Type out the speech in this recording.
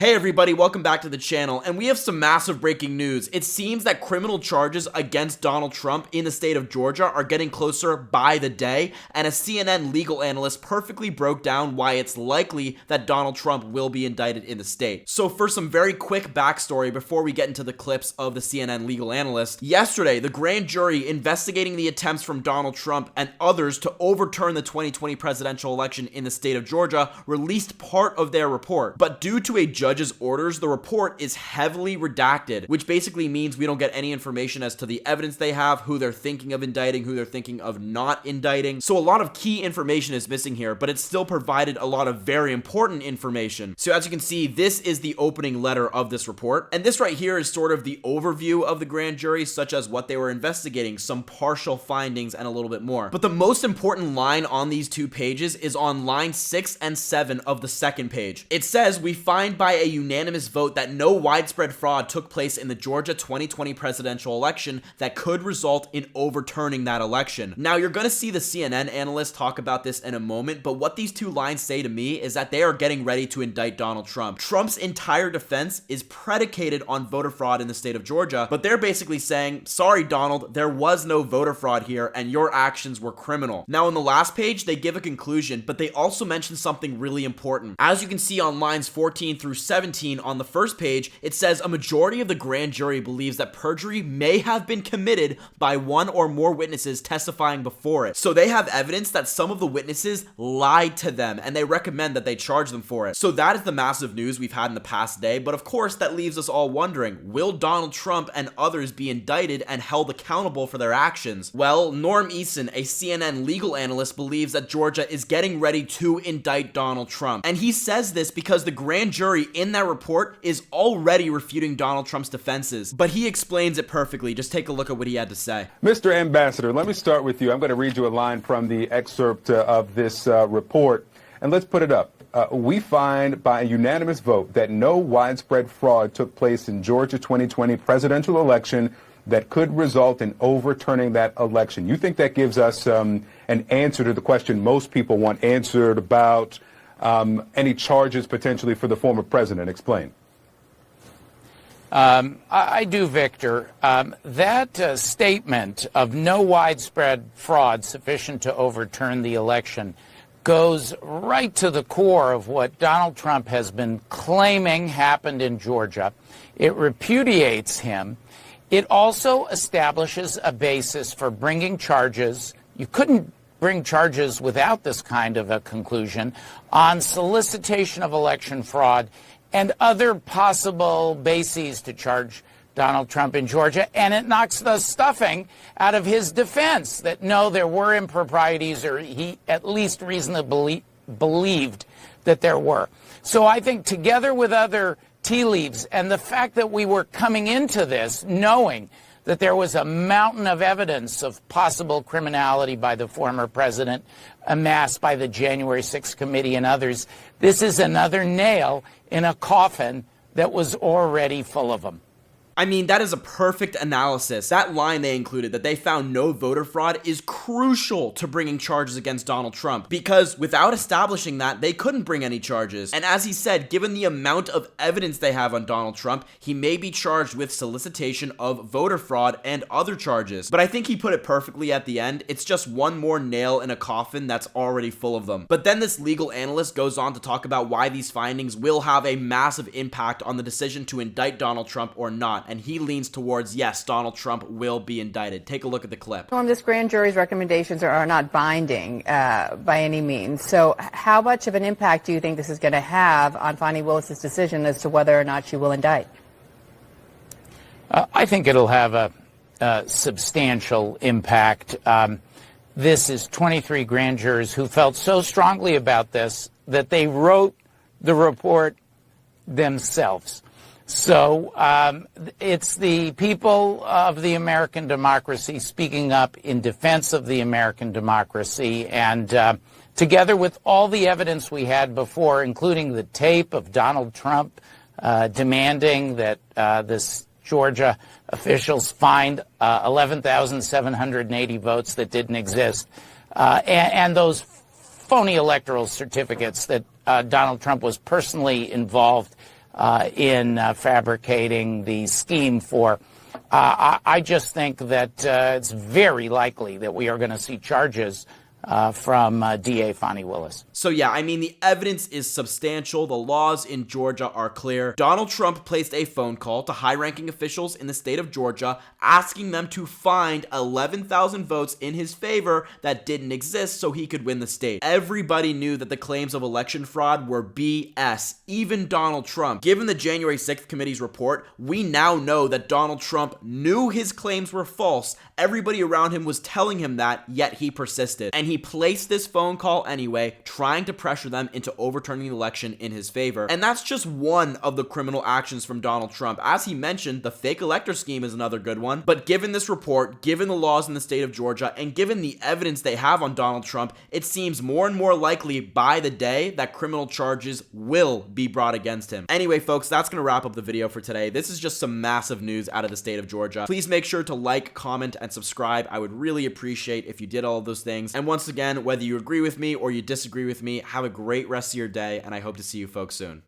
Hey everybody, welcome back to the channel, and we have some massive breaking news. It seems that criminal charges against Donald Trump in the state of Georgia are getting closer by the day, and a CNN legal analyst perfectly broke down why it's likely that Donald Trump will be indicted in the state. So for some very quick backstory before we get into the clips of the CNN legal analyst, yesterday the grand jury investigating the attempts from Donald Trump and others to overturn the 2020 presidential election in the state of Georgia released part of their report, but due to a judge's orders, the report is heavily redacted, which basically means we don't get any information as to the evidence they have, who they're thinking of indicting, who they're thinking of not indicting. So a lot of key information is missing here, but it still provided a lot of very important information. So as you can see, this is the opening letter of this report, and this right here is sort of the overview of the grand jury, such as what they were investigating, some partial findings, and a little bit more. But the most important line on these two pages is on line 6 and 7 of the second page. It says, "We find by a unanimous vote that no widespread fraud took place in the Georgia 2020 presidential election that could result in overturning that election." Now, you're going to see the CNN analyst talk about this in a moment, but what these two lines say to me is that they are getting ready to indict Donald Trump. Trump's entire defense is predicated on voter fraud in the state of Georgia, but they're basically saying, sorry, Donald, there was no voter fraud here, and your actions were criminal. Now, on the last page, they give a conclusion, but they also mention something really important. As you can see on lines 14 through 17 on the first page, it says a majority of the grand jury believes that perjury may have been committed by one or more witnesses testifying before it. So they have evidence that some of the witnesses lied to them, and they recommend that they charge them for it. So that is the massive news we've had in the past day, but of course that leaves us all wondering, will Donald Trump and others be indicted and held accountable for their actions? Well, Norm Eason, a CNN legal analyst, believes that Georgia is getting ready to indict Donald Trump, and he says this because the grand jury in that report is already refuting Donald Trump's defenses, but he explains it perfectly. Just take a look at what he had to say. Mr. Ambassador, let me start with you. I'm going to read you a line from the excerpt of this report, and let's put it up. We find by a unanimous vote that no widespread fraud took place in Georgia 2020 presidential election that could result in overturning that election. You think that gives us an answer to the question most people want answered about any charges potentially for the former president? Explain. I do, Victor. That statement of no widespread fraud sufficient to overturn the election goes right to the core of what Donald Trump has been claiming happened in Georgia. It repudiates him. It also establishes a basis for bringing charges. You couldn't bring charges without this kind of a conclusion on solicitation of election fraud and other possible bases to charge Donald Trump in Georgia, and it knocks the stuffing out of his defense that no, there were improprieties, or he at least reasonably believed that there were. So I think together with other tea leaves and the fact that we were coming into this knowing that there was a mountain of evidence of possible criminality by the former president amassed by the January 6th committee and others, this is another nail in a coffin that was already full of them. I mean, that is a perfect analysis. That line they included, that they found no voter fraud, is crucial to bringing charges against Donald Trump, because without establishing that, they couldn't bring any charges. And as he said, given the amount of evidence they have on Donald Trump, he may be charged with solicitation of voter fraud and other charges. But I think he put it perfectly at the end. It's just one more nail in a coffin that's already full of them. But then this legal analyst goes on to talk about why these findings will have a massive impact on the decision to indict Donald Trump or not. And he leans towards, yes, Donald Trump will be indicted. Take a look at the clip. Norm, this grand jury's recommendations are not binding by any means. So how much of an impact do you think this is going to have on Fani Willis's decision as to whether or not she will indict? I think it'll have a substantial impact. This is 23 grand jurors who felt so strongly about this that they wrote the report themselves. So it's the people of the American democracy speaking up in defense of the American democracy, and together with all the evidence we had before, including the tape of Donald Trump demanding that this Georgia officials find 11,780 votes that didn't exist, and those phony electoral certificates that Donald Trump was personally involved in fabricating the scheme for. I just think that it's very likely that we are going to see charges from DA Fani Willis. So yeah, I mean, the evidence is substantial. The laws in Georgia are clear. Donald Trump placed a phone call to high-ranking officials in the state of Georgia, asking them to find 11,000 votes in his favor that didn't exist so he could win the state. Everybody knew that the claims of election fraud were BS, even Donald Trump. Given the January 6th committee's report, we now know that Donald Trump knew his claims were false. Everybody around him was telling him that, yet he persisted. And he placed this phone call anyway, trying to pressure them into overturning the election in his favor. And that's just one of the criminal actions from Donald Trump. As he mentioned, the fake elector scheme is another good one. But given this report, given the laws in the state of Georgia, and given the evidence they have on Donald Trump, it seems more and more likely by the day that criminal charges will be brought against him. Anyway, folks, that's going to wrap up the video for today. This is just some massive news out of the state of Georgia. Please make sure to like, comment, and subscribe. I would really appreciate if you did all of those things. And once again, whether you agree with me or you disagree with me, have a great rest of your day, and I hope to see you folks soon.